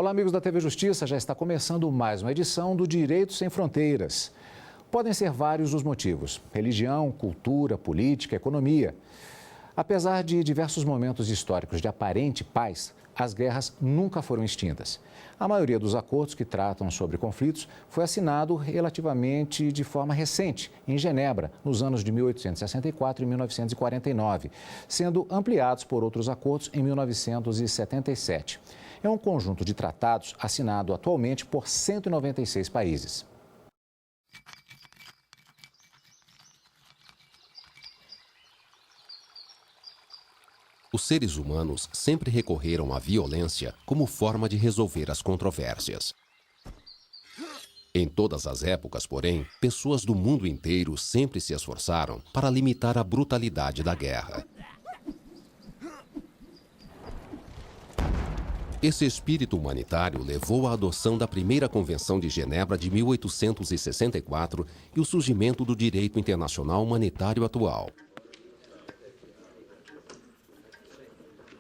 Olá, amigos da TV Justiça, já está começando mais uma edição do Direito Sem Fronteiras. Podem ser vários os motivos: religião, cultura, política, economia. Apesar de diversos momentos históricos de aparente paz, as guerras nunca foram extintas. A maioria dos acordos que tratam sobre conflitos foi assinado relativamente de forma recente, em Genebra, nos anos de 1864 e 1949, sendo ampliados por outros acordos em 1977. É um conjunto de tratados assinado atualmente por 196 países. Os seres humanos sempre recorreram à violência como forma de resolver as controvérsias. Em todas as épocas, porém, pessoas do mundo inteiro sempre se esforçaram para limitar a brutalidade da guerra. Esse espírito humanitário levou à adoção da primeira Convenção de Genebra de 1864 e o surgimento do direito internacional humanitário atual.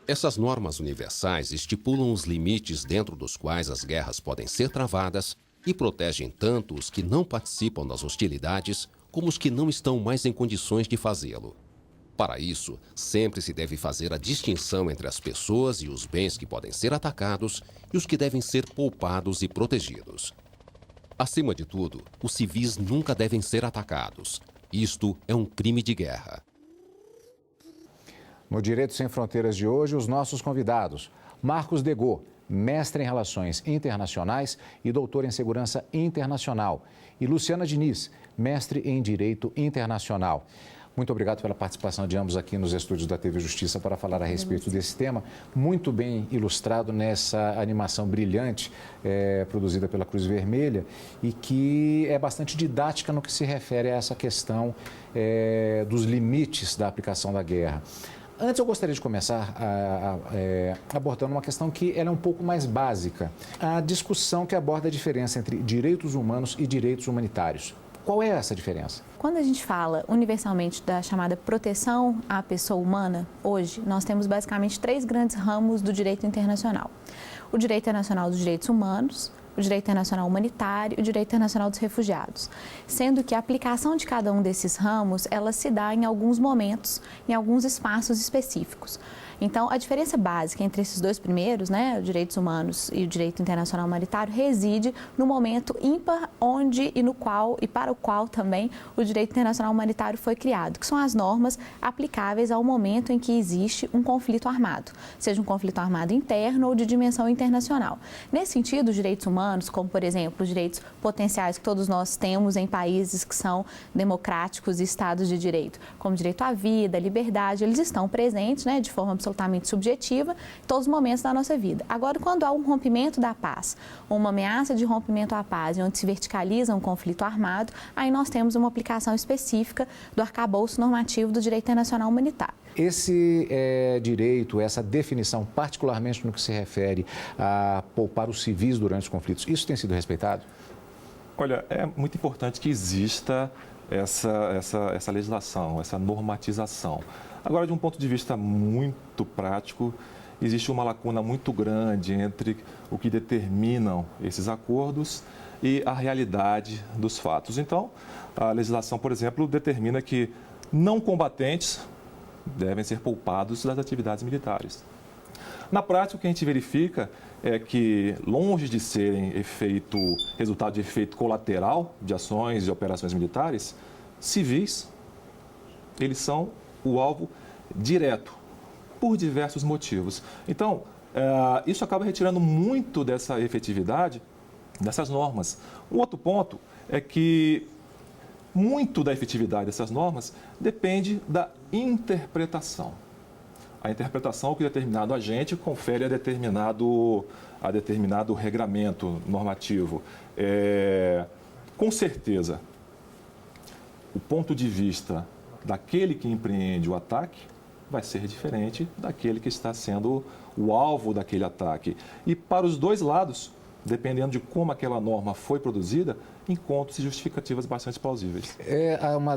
Essas normas universais estipulam os limites dentro dos quais as guerras podem ser travadas e protegem tanto os que não participam das hostilidades como os que não estão mais em condições de fazê-lo. Para isso, sempre se deve fazer a distinção entre as pessoas e os bens que podem ser atacados e os que devem ser poupados e protegidos. Acima de tudo, os civis nunca devem ser atacados. Isto é um crime de guerra. No Direito Sem Fronteiras de hoje, os nossos convidados: Marcos Degot, mestre em Relações Internacionais e doutor em Segurança Internacional, e Luciana Diniz, mestre em Direito Internacional. Muito obrigado pela participação de ambos aqui nos estúdios da TV Justiça para falar a respeito desse tema, muito bem ilustrado nessa animação brilhante produzida pela Cruz Vermelha e que é bastante didática no que se refere a essa questão dos limites da aplicação da guerra. Antes, eu gostaria de começar abordando uma questão que ela é um pouco mais básica. A discussão que aborda a diferença entre direitos humanos e direitos humanitários. Qual é essa diferença? Quando a gente fala universalmente da chamada proteção à pessoa humana, hoje nós temos basicamente três grandes ramos do direito internacional. O direito internacional dos direitos humanos, o direito internacional humanitário e o direito internacional dos refugiados, sendo que a aplicação de cada um desses ramos, ela se dá em alguns momentos, em alguns espaços específicos. Então, a diferença básica entre esses dois primeiros, os direitos humanos e o direito internacional humanitário, reside no momento ímpar onde e no qual e para o qual também o direito internacional humanitário foi criado, que são as normas aplicáveis ao momento em que existe um conflito armado, seja um conflito armado interno ou de dimensão internacional. Nesse sentido, os direitos humanos, como por exemplo os direitos potenciais que todos nós temos em países que são democráticos e estados de direito, como direito à vida, liberdade, eles estão presentes, de forma absolutamente subjetiva em todos os momentos da nossa vida. Agora, quando há um rompimento da paz, ou uma ameaça de rompimento à paz, onde se verticaliza um conflito armado, aí nós temos uma aplicação específica do arcabouço normativo do direito internacional humanitário. Esse direito, essa definição, particularmente no que se refere a poupar os civis durante os conflitos, isso tem sido respeitado? Olha, é muito importante que exista essa legislação, essa normatização. Agora, de um ponto de vista muito prático, existe uma lacuna muito grande entre o que determinam esses acordos e a realidade dos fatos. Então, a legislação, por exemplo, determina que não combatentes devem ser poupados das atividades militares. Na prática, o que a gente verifica é que, longe de serem resultado de efeito colateral de ações e operações militares, civis, eles são o alvo direto, por diversos motivos. Então, isso acaba retirando muito dessa efetividade dessas normas. Um outro ponto é que muito da efetividade dessas normas depende da interpretação. A interpretação que determinado agente confere a determinado regramento normativo. Com certeza, o ponto de vista daquele que empreende o ataque vai ser diferente daquele que está sendo o alvo daquele ataque. E para os dois lados, dependendo de como aquela norma foi produzida, encontram-se justificativas bastante plausíveis.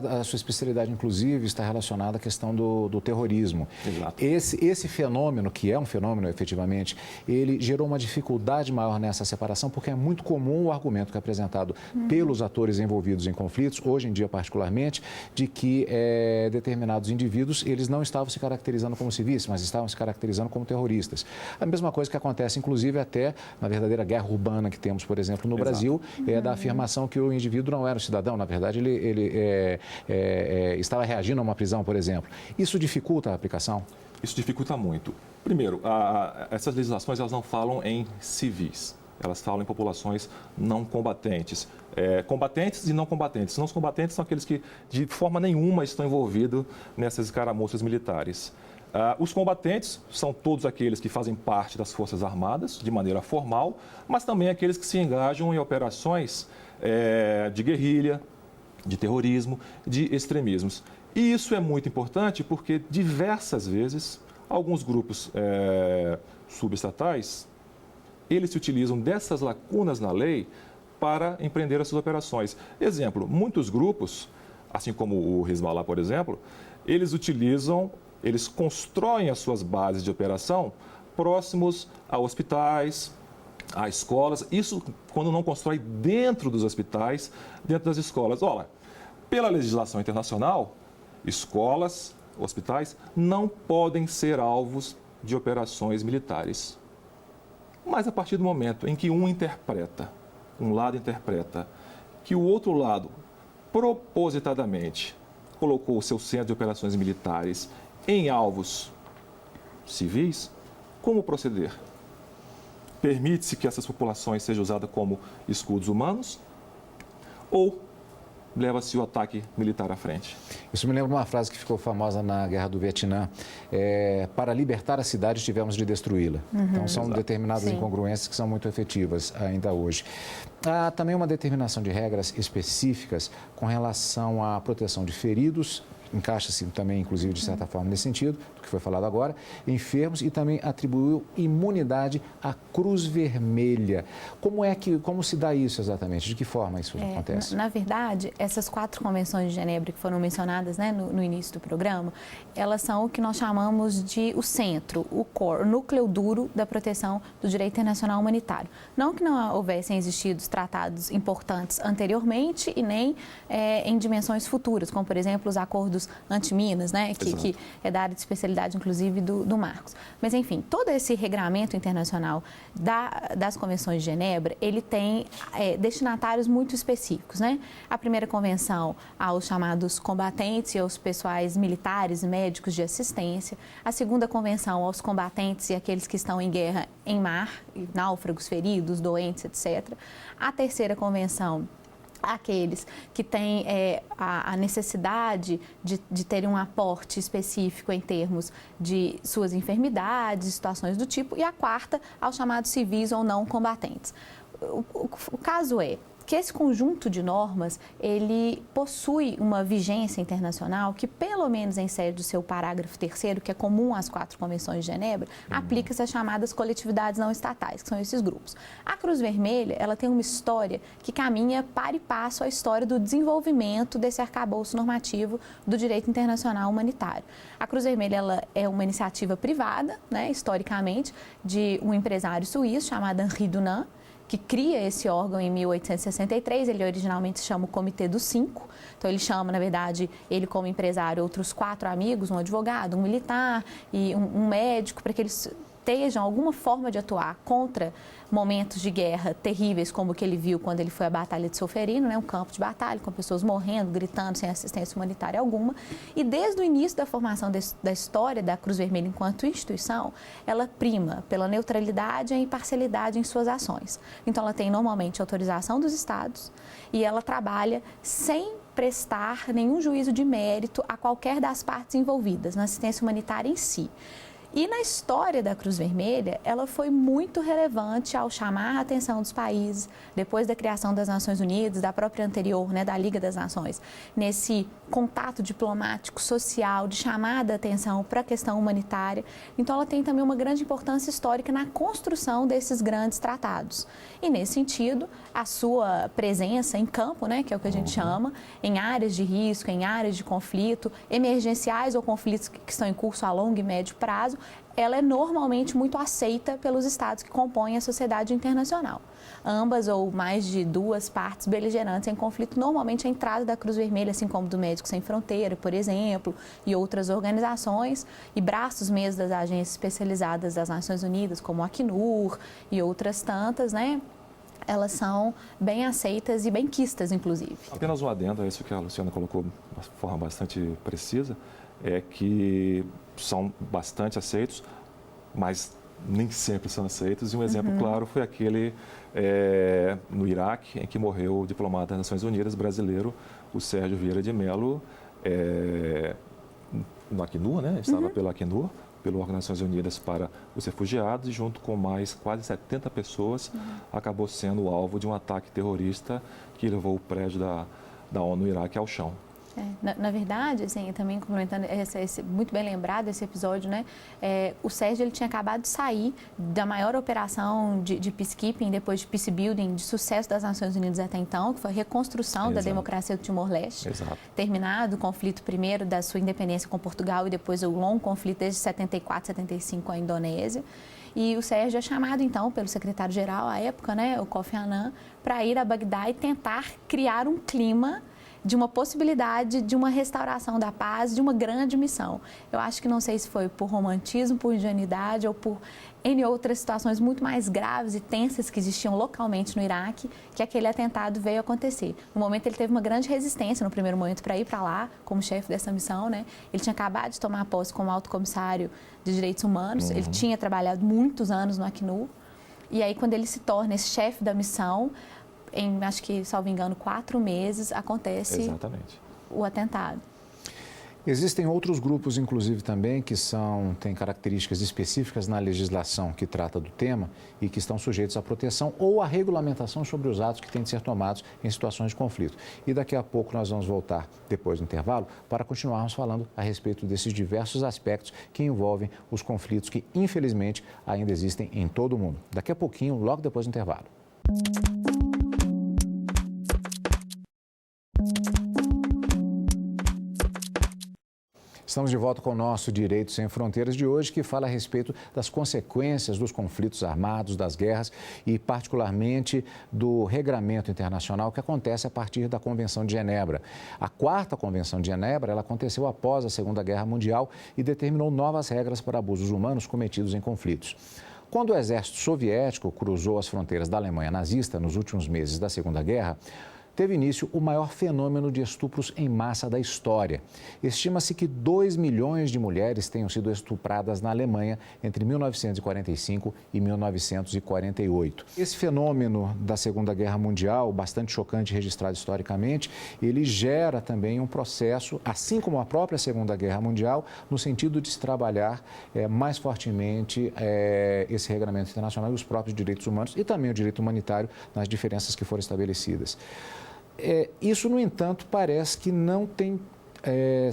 A sua especialidade, inclusive, está relacionada à questão do terrorismo. Exato. Esse fenômeno, que é um fenômeno efetivamente, ele gerou uma dificuldade maior nessa separação, porque é muito comum o argumento que é apresentado pelos atores envolvidos em conflitos, hoje em dia particularmente, de que determinados indivíduos, eles não estavam se caracterizando como civis, mas estavam se caracterizando como terroristas. A mesma coisa que acontece, inclusive, até na verdadeira guerra urbana que temos, por exemplo, no Brasil, da afirmação que o indivíduo não era um cidadão, na verdade ele estava reagindo a uma prisão, por exemplo. Isso dificulta a aplicação? Isso dificulta muito. Primeiro, essas legislações elas não falam em civis, elas falam em populações não combatentes. Combatentes e não combatentes. Não os combatentes são aqueles que de forma nenhuma estão envolvidos nessas escaramuças militares. Os combatentes são todos aqueles que fazem parte das Forças Armadas, de maneira formal, mas também aqueles que se engajam em operações de guerrilha, de terrorismo, de extremismos. E isso é muito importante porque, diversas vezes, alguns grupos subestatais, eles se utilizam dessas lacunas na lei para empreender essas operações. Exemplo, muitos grupos, assim como o Hezbollah, por exemplo, eles constroem as suas bases de operação próximos a hospitais, a escolas. Isso quando não constrói dentro dos hospitais, dentro das escolas. Olha, pela legislação internacional, escolas, hospitais não podem ser alvos de operações militares. Mas a partir do momento em que um lado interpreta, que o outro lado propositadamente colocou o seu centro de operações militares em alvos civis, como proceder? Permite-se que essas populações sejam usadas como escudos humanos ou leva-se o ataque militar à frente? Isso me lembra uma frase que ficou famosa na Guerra do Vietnã. Para libertar a cidade, tivemos de destruí-la. Então, são determinadas incongruências que são muito efetivas ainda hoje. Há também uma determinação de regras específicas com relação à proteção de feridos, encaixa-se também, inclusive, de certa forma, nesse sentido, do que foi falado agora, enfermos, e também atribuiu imunidade à Cruz Vermelha. Como se dá isso exatamente? De que forma isso acontece? Na verdade, essas 4 convenções de Genebra que foram mencionadas, né, no início do programa, elas são o que nós chamamos de o centro, o core, o núcleo duro da proteção do direito internacional humanitário. Não que não houvessem existido tratados importantes anteriormente e nem em dimensões futuras, como, por exemplo, os acordos anti-minas, né, que é da área de especialidade, inclusive, do Marcos. Mas, enfim, todo esse regramento internacional das convenções de Genebra, ele tem destinatários muito específicos, né? A primeira convenção aos chamados combatentes e aos pessoais militares e médicos de assistência. A segunda convenção aos combatentes e aqueles que estão em guerra em mar, náufragos, feridos, doentes, etc. A terceira convenção, aqueles que têm a necessidade de terem um aporte específico em termos de suas enfermidades, situações do tipo, e a quarta, aos chamados civis ou não combatentes. O caso é que esse conjunto de normas, ele possui uma vigência internacional que, pelo menos em sede do seu parágrafo 3º, que é comum às 4 convenções de Genebra, aplica-se às chamadas coletividades não estatais, que são esses grupos. A Cruz Vermelha, ela tem uma história que caminha par e passo à história do desenvolvimento desse arcabouço normativo do direito internacional humanitário. A Cruz Vermelha, ela é uma iniciativa privada, né, historicamente, de um empresário suíço chamado Henri Dunant, que cria esse órgão em 1863, ele originalmente se chama o Comitê dos 5, então ele chama, na verdade, ele como empresário, outros 4 amigos, um advogado, um militar e um médico, para que eles estejam alguma forma de atuar contra momentos de guerra terríveis, como o que ele viu quando ele foi à Batalha de Solferino, né, um campo de batalha, com pessoas morrendo, gritando, sem assistência humanitária alguma. E desde o início da formação da história da Cruz Vermelha enquanto instituição, ela prima pela neutralidade e a imparcialidade em suas ações. Então, ela tem normalmente autorização dos estados e ela trabalha sem prestar nenhum juízo de mérito a qualquer das partes envolvidas na assistência humanitária em si. E na história da Cruz Vermelha, ela foi muito relevante ao chamar a atenção dos países, depois da criação das Nações Unidas, da própria anterior, né, da Liga das Nações, nesse contato diplomático, social, de chamada a atenção para a questão humanitária. Então, ela tem também uma grande importância histórica na construção desses grandes tratados. E, nesse sentido, a sua presença em campo, né, que é o que a gente chama, em áreas de risco, em áreas de conflito, emergenciais ou conflitos que estão em curso a longo e médio prazo, ela é normalmente muito aceita pelos estados que compõem a sociedade internacional. Ambas ou mais de duas partes beligerantes em conflito, normalmente a entrada da Cruz Vermelha, assim como do Médicos Sem Fronteira, por exemplo, e outras organizações, e braços mesmo das agências especializadas das Nações Unidas, como a Acnur e outras tantas, né? Elas são bem aceitas e bem quistas, inclusive. Apenas um adendo a isso que a Luciana colocou de uma forma bastante precisa, é que são bastante aceitos, mas nem sempre são aceitos. E um exemplo claro foi aquele no Iraque, em que morreu o diplomata das Nações Unidas brasileiro, o Sérgio Vieira de Mello, no Acnur, né? Estava pela Acnur, pelas Nações Unidas para os Refugiados, e junto com mais quase 70 pessoas, acabou sendo alvo de um ataque terrorista que levou o prédio da ONU no Iraque ao chão. Na verdade, assim, também complementando, muito bem lembrado esse episódio, né? O Sérgio ele tinha acabado de sair da maior operação de peacekeeping, depois de peace building, de sucesso das Nações Unidas até então, que foi a reconstrução da democracia do Timor-Leste. Terminado o conflito primeiro da sua independência com Portugal e depois o longo conflito desde 74, 75 com a Indonésia. E o Sérgio é chamado, então, pelo secretário-geral à época, né, o Kofi Annan, para ir a Bagdá e tentar criar um clima de uma possibilidade de uma restauração da paz, de uma grande missão. Eu acho que não sei se foi por romantismo, por ingenuidade ou por N outras situações muito mais graves e tensas que existiam localmente no Iraque, que aquele atentado veio acontecer. No momento ele teve uma grande resistência no primeiro momento para ir para lá, como chefe dessa missão, né? Ele tinha acabado de tomar posse como alto comissário de direitos humanos, ele tinha trabalhado muitos anos no Acnur, e aí quando ele se torna esse chefe da missão, em, acho que, salvo engano, 4 meses, acontece o atentado. Existem outros grupos, inclusive, também, que têm características específicas na legislação que trata do tema e que estão sujeitos à proteção ou à regulamentação sobre os atos que têm de ser tomados em situações de conflito. E daqui a pouco nós vamos voltar, depois do intervalo, para continuarmos falando a respeito desses diversos aspectos que envolvem os conflitos que, infelizmente, ainda existem em todo o mundo. Daqui a pouquinho, logo depois do intervalo. Estamos de volta com o nosso Direito Sem Fronteiras de hoje, que fala a respeito das consequências dos conflitos armados, das guerras e, particularmente, do regramento internacional que acontece a partir da Convenção de Genebra. A 4ª Convenção de Genebra ela aconteceu após a Segunda Guerra Mundial e determinou novas regras para abusos humanos cometidos em conflitos. Quando o exército soviético cruzou as fronteiras da Alemanha nazista nos últimos meses da Segunda Guerra, teve início o maior fenômeno de estupros em massa da história. Estima-se que 2 milhões de mulheres tenham sido estupradas na Alemanha entre 1945 e 1948. Esse fenômeno da Segunda Guerra Mundial, bastante chocante registrado historicamente, ele gera também um processo, assim como a própria Segunda Guerra Mundial, no sentido de se trabalhar mais fortemente esse regulamento internacional e os próprios direitos humanos e também o direito humanitário nas diferenças que foram estabelecidas. Isso, no entanto, parece que não tem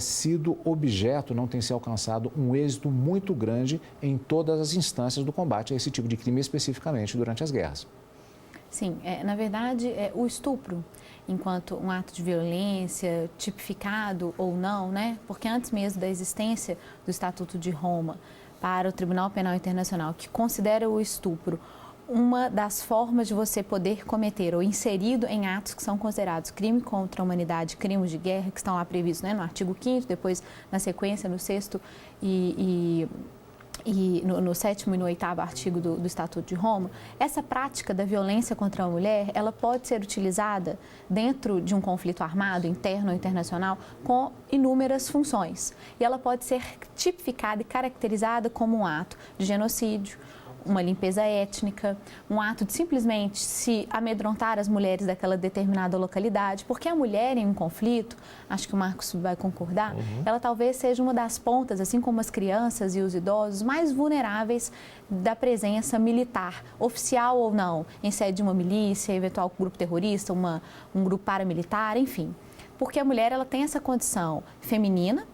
sido objeto, não tem se alcançado um êxito muito grande em todas as instâncias do combate a esse tipo de crime, especificamente durante as guerras. Sim, na verdade, o estupro, enquanto um ato de violência, tipificado ou não, né? Porque antes mesmo da existência do Estatuto de Roma para o Tribunal Penal Internacional, que considera o estupro uma das formas de você poder cometer ou inserido em atos que são considerados crime contra a humanidade, crimes de guerra, que estão lá previstos, né, no artigo 5º, depois na sequência no 6º e no 7º e no 8º artigo do Estatuto de Roma. Essa prática da violência contra a mulher, ela pode ser utilizada dentro de um conflito armado, interno ou internacional, com inúmeras funções. E ela pode ser tipificada e caracterizada como um ato de genocídio, uma limpeza étnica, um ato de simplesmente se amedrontar as mulheres daquela determinada localidade, porque a mulher em um conflito, acho que o Marcos vai concordar, ela talvez seja uma das pontas, assim como as crianças e os idosos, mais vulneráveis da presença militar, oficial ou não, em sede de uma milícia, eventual grupo terrorista, um grupo paramilitar, enfim. Porque a mulher ela tem essa condição feminina,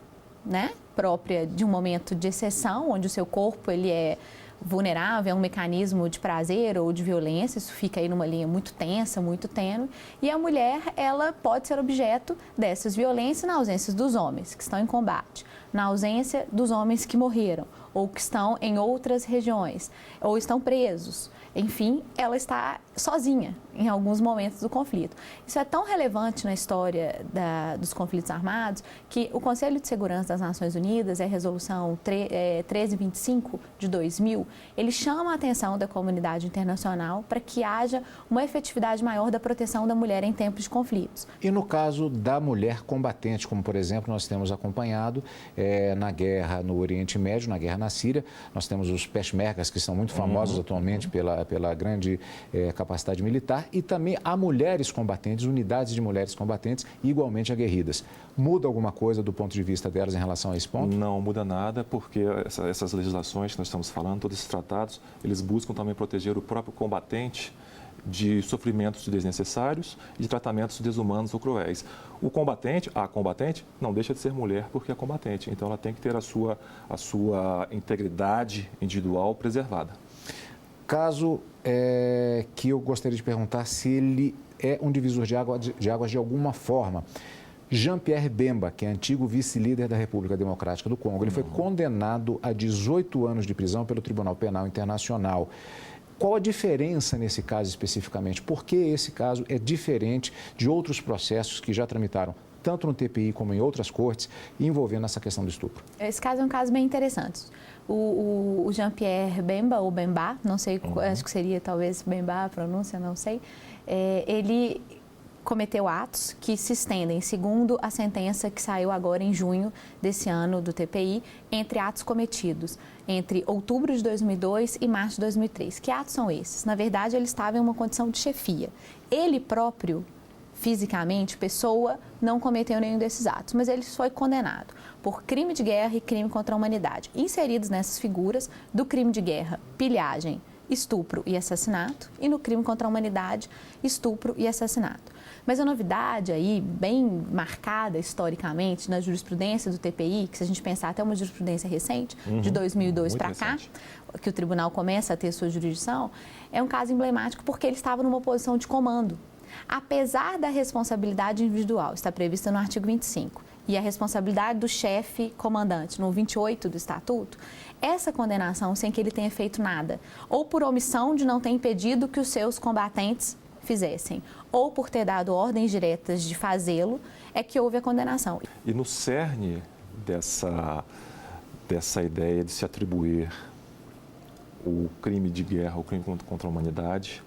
né, própria de um momento de exceção, onde o seu corpo ele é vulnerável, é um mecanismo de prazer ou de violência, isso fica aí numa linha muito tensa, muito tênue, e a mulher, ela pode ser objeto dessas violências na ausência dos homens que estão em combate, na ausência dos homens que morreram, ou que estão em outras regiões, ou estão presos. Enfim, ela está sozinha em alguns momentos do conflito. Isso é tão relevante na história dos conflitos armados que o Conselho de Segurança das Nações Unidas, a resolução 1325 de 2000, ele chama a atenção da comunidade internacional para que haja uma efetividade maior da proteção da mulher em tempos de conflitos. E no caso da mulher combatente, como por exemplo nós temos acompanhado na guerra no Oriente Médio, na guerra na Síria, nós temos os peshmergas que são muito famosos atualmente pela grande capacidade militar, e também há mulheres combatentes, unidades de mulheres combatentes igualmente aguerridas. Muda alguma coisa do ponto de vista delas em relação a esse ponto? Não muda nada, porque essas legislações que nós estamos falando, todos esses tratados, eles buscam também proteger o próprio combatente de sofrimentos desnecessários e de tratamentos desumanos ou cruéis. O combatente, a combatente, não deixa de ser mulher porque é combatente, então ela tem que ter a sua integridade individual preservada. Caso que eu gostaria de perguntar se ele é um divisor de águas de alguma forma. Jean-Pierre Bemba, que é antigo vice-líder da República Democrática do Congo, ele foi condenado a 18 anos de prisão pelo Tribunal Penal Internacional. Qual a diferença nesse caso especificamente? Por que esse caso é diferente de outros processos que já tramitaram, tanto no TPI como em outras cortes, envolvendo essa questão do estupro? Esse caso é um caso bem interessante. O Jean-Pierre Bemba, ou Bemba, não sei, acho que seria talvez Bemba a pronúncia, não sei, ele cometeu atos que se estendem, segundo a sentença que saiu agora em junho desse ano do TPI, entre atos cometidos entre outubro de 2002 e março de 2003. Que atos são esses? Na verdade, ele estava em uma condição de chefia. Ele próprio, fisicamente, pessoa, não cometeu nenhum desses atos, mas ele foi condenado por crime de guerra e crime contra a humanidade. Inseridos nessas figuras do crime de guerra, pilhagem, estupro e assassinato, e no crime contra a humanidade, estupro e assassinato. Mas a novidade aí, bem marcada historicamente na jurisprudência do TPI, que se a gente pensar até uma jurisprudência recente, de 2002 para cá, que o tribunal começa a ter sua jurisdição, é um caso emblemático porque ele estava numa posição de comando. Apesar da responsabilidade individual, está prevista no artigo 25, e a responsabilidade do chefe comandante no 28 do Estatuto, essa condenação sem que ele tenha feito nada, ou por omissão de não ter impedido que os seus combatentes fizessem, ou por ter dado ordens diretas de fazê-lo, é que houve a condenação. E no cerne dessa ideia de se atribuir o crime de guerra, o crime contra a humanidade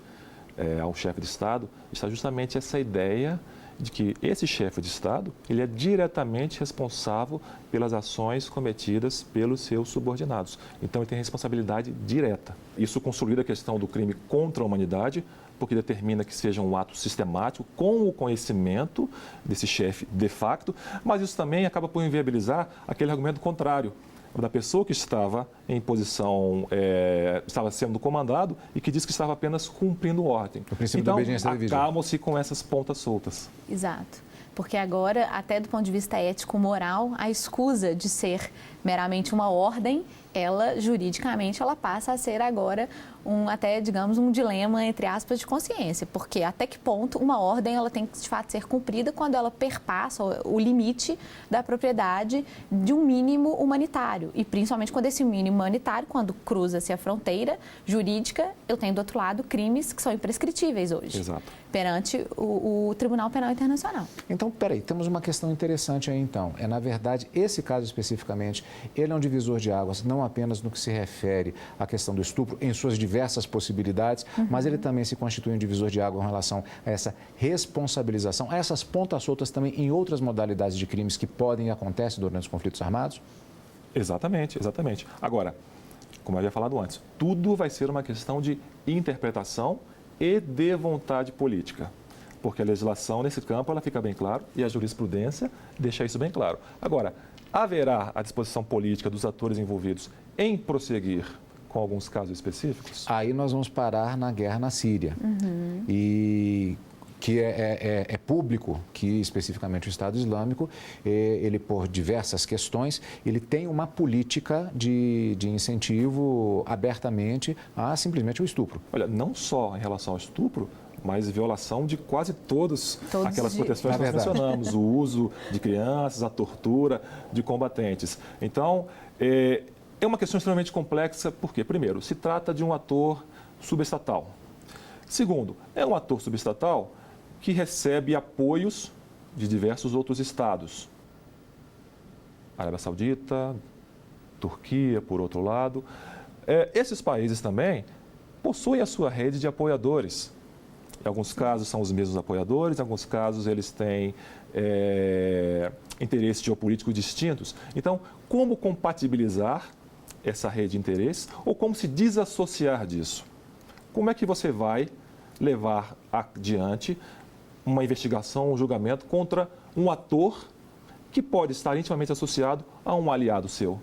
ao chefe de Estado, está justamente essa ideia de que esse chefe de Estado, ele é diretamente responsável pelas ações cometidas pelos seus subordinados. Então, ele tem responsabilidade direta. Isso consolida a questão do crime contra a humanidade, porque determina que seja um ato sistemático, com o conhecimento desse chefe de facto, mas isso também acaba por inviabilizar aquele argumento contrário, da pessoa que estava em posição, estava sendo comandado e que disse que estava apenas cumprindo ordem. O princípio da obediência devida. Então, acalmam-se com essas pontas soltas. Exato. Porque agora, até do ponto de vista ético-moral, a escusa de ser meramente uma ordem, ela, juridicamente, ela passa a ser agora até, digamos, um dilema, entre aspas, de consciência. Porque até que ponto uma ordem ela tem que, de fato, ser cumprida quando ela perpassa o limite da propriedade de um mínimo humanitário. E principalmente quando esse mínimo humanitário, quando cruza-se a fronteira jurídica, eu tenho do outro lado crimes que são imprescritíveis hoje. Exato. Perante o Tribunal Penal Internacional. Então, peraí, temos uma questão interessante aí, então. Na verdade, esse caso especificamente, ele é um divisor de águas, não apenas no que se refere à questão do estupro, em suas diversas possibilidades, mas ele também se constitui um divisor de água em relação a essa responsabilização, a essas pontas soltas também em outras modalidades de crimes que podem e acontecem durante os conflitos armados? Exatamente, exatamente. Agora, como eu havia falado antes, tudo vai ser uma questão de interpretação e de vontade política. Porque a legislação, nesse campo, ela fica bem claro e a jurisprudência deixa isso bem claro. Agora, haverá a disposição política dos atores envolvidos em prosseguir com alguns casos específicos? Aí nós vamos parar na guerra na Síria. E que é público que, especificamente, o Estado Islâmico, ele, por diversas questões, ele tem uma política de incentivo abertamente a simplesmente o estupro. Olha, não só em relação ao estupro, mas violação de quase todas aquelas proteções que nós mencionamos, o uso de crianças, a tortura de combatentes. Então, é uma questão extremamente complexa, porque, primeiro, se trata de um ator subestatal. Segundo, é um ator subestatal que recebe apoios de diversos outros estados. Arábia Saudita, Turquia, por outro lado. Esses países também possuem a sua rede de apoiadores. Em alguns casos são os mesmos apoiadores, em alguns casos eles têm interesses geopolíticos distintos. Então, como compatibilizar essa rede de interesses ou como se desassociar disso? Como é que você vai levar adiante uma investigação, um julgamento contra um ator que pode estar intimamente associado a um aliado seu?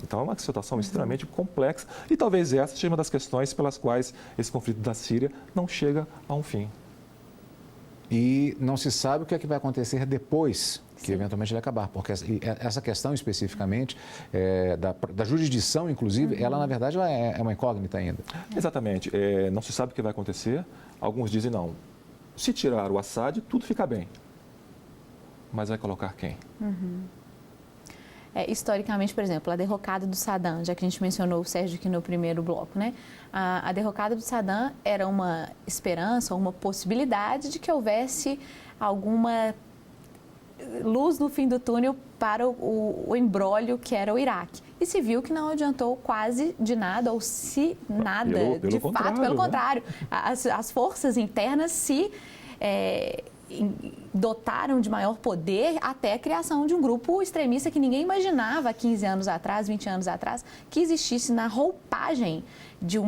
Então, é uma situação extremamente complexa e talvez essa seja uma das questões pelas quais esse conflito da Síria não chega a um fim. E não se sabe o que é que vai acontecer depois que eventualmente ele acabar, porque essa questão especificamente da jurisdição, inclusive, ela na verdade ela é uma incógnita ainda. Exatamente, não se sabe o que vai acontecer. Alguns dizem não, se tirar o Assad tudo fica bem, mas vai colocar quem? Historicamente, por exemplo, a derrocada do Saddam, já que a gente mencionou o Sérgio aqui no primeiro bloco, né? A derrocada do Saddam era uma esperança, uma possibilidade de que houvesse alguma luz no fim do túnel para o imbróglio que era o Iraque. E se viu que não adiantou quase de nada, ou se nada, de fato, pelo contrário. As forças internas se dotaram de maior poder até a criação de um grupo extremista que ninguém imaginava há 15 anos atrás, 20 anos atrás, que existisse na roupagem de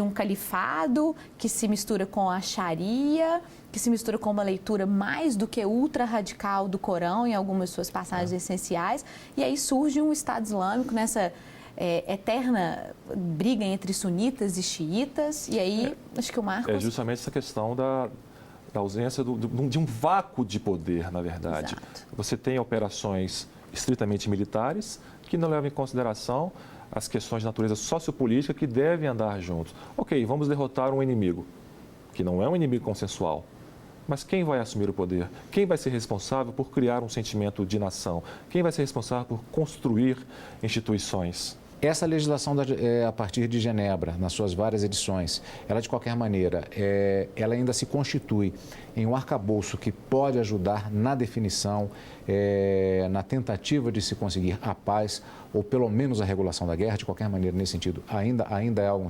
um califado que se mistura com a Sharia, que se mistura com uma leitura mais do que ultra-radical do Corão em algumas suas passagens essenciais. E aí surge um Estado Islâmico nessa eterna briga entre sunitas e xiitas. E aí, acho que o Marcos... É justamente essa questão da ausência de um vácuo de poder, na verdade. Exato. Você tem operações estritamente militares que não levam em consideração as questões de natureza sociopolítica que devem andar juntos. Ok, vamos derrotar um inimigo, que não é um inimigo consensual. Mas quem vai assumir o poder? Quem vai ser responsável por criar um sentimento de nação? Quem vai ser responsável por construir instituições? Essa legislação a partir de Genebra, nas suas várias edições, ela de qualquer maneira, ela ainda se constitui em um arcabouço que pode ajudar na definição, na tentativa de se conseguir a paz ou pelo menos a regulação da guerra, de qualquer maneira, nesse sentido, ainda é um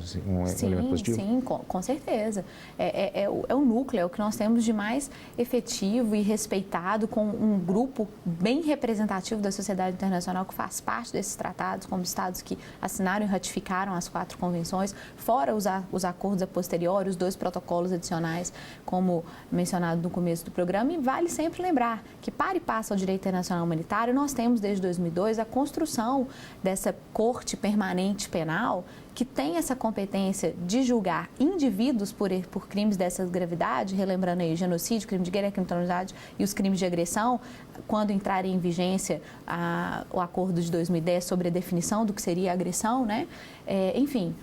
elemento positivo? Sim, com certeza. É o núcleo, é o que nós temos de mais efetivo e respeitado, com um grupo bem representativo da sociedade internacional que faz parte desses tratados, como estados que assinaram e ratificaram as 4 convenções, fora os acordos a posteriori, os 2 protocolos adicionais, como mencionado no começo do programa. E vale sempre lembrar que, para e passo ao direito internacional humanitário, nós temos desde 2002 a construção dessa Corte Permanente Penal, que tem essa competência de julgar indivíduos por crimes dessa gravidade, relembrando aí genocídio, crime de guerra, crime de criminalidade e os crimes de agressão, quando entrarem em vigência o acordo de 2010 sobre a definição do que seria agressão, né? Enfim,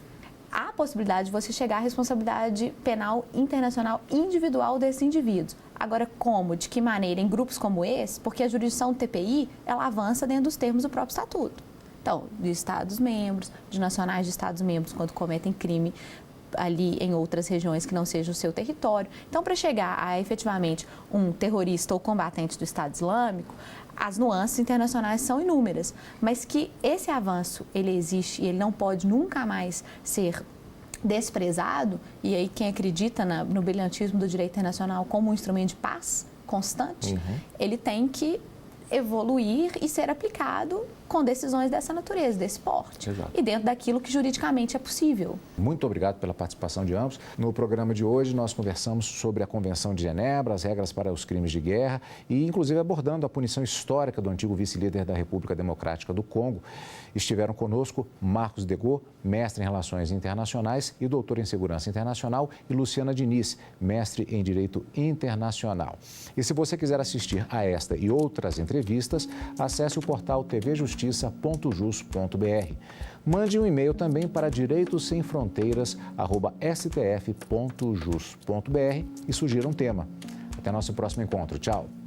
há a possibilidade de você chegar à responsabilidade penal internacional individual desses indivíduos. Agora, como? De que maneira? Em grupos como esse? Porque a jurisdição do TPI, ela avança dentro dos termos do próprio estatuto. Então, de Estados-membros, de nacionais de Estados-membros, quando cometem crime ali em outras regiões que não seja o seu território. Então, para chegar a efetivamente um terrorista ou combatente do Estado Islâmico, as nuances internacionais são inúmeras, mas que esse avanço, ele existe e ele não pode nunca mais ser desprezado. E aí quem acredita no brilhantismo do direito internacional como um instrumento de paz constante, ele tem que evoluir e ser aplicado com decisões dessa natureza, desse porte. Exato. E dentro daquilo que juridicamente é possível. Muito obrigado pela participação de ambos. No programa de hoje, nós conversamos sobre a Convenção de Genebra, as regras para os crimes de guerra e, inclusive, abordando a punição histórica do antigo vice-líder da República Democrática do Congo. Estiveram conosco Marcos Degot, mestre em Relações Internacionais e doutor em Segurança Internacional, e Luciana Diniz, mestre em Direito Internacional. E se você quiser assistir a esta e outras entrevistas, acesse o portal tvjustiça.jus.br. Mande um e-mail também para direitosemfronteiras@stf.jus.br e sugira um tema. Até nosso próximo encontro. Tchau.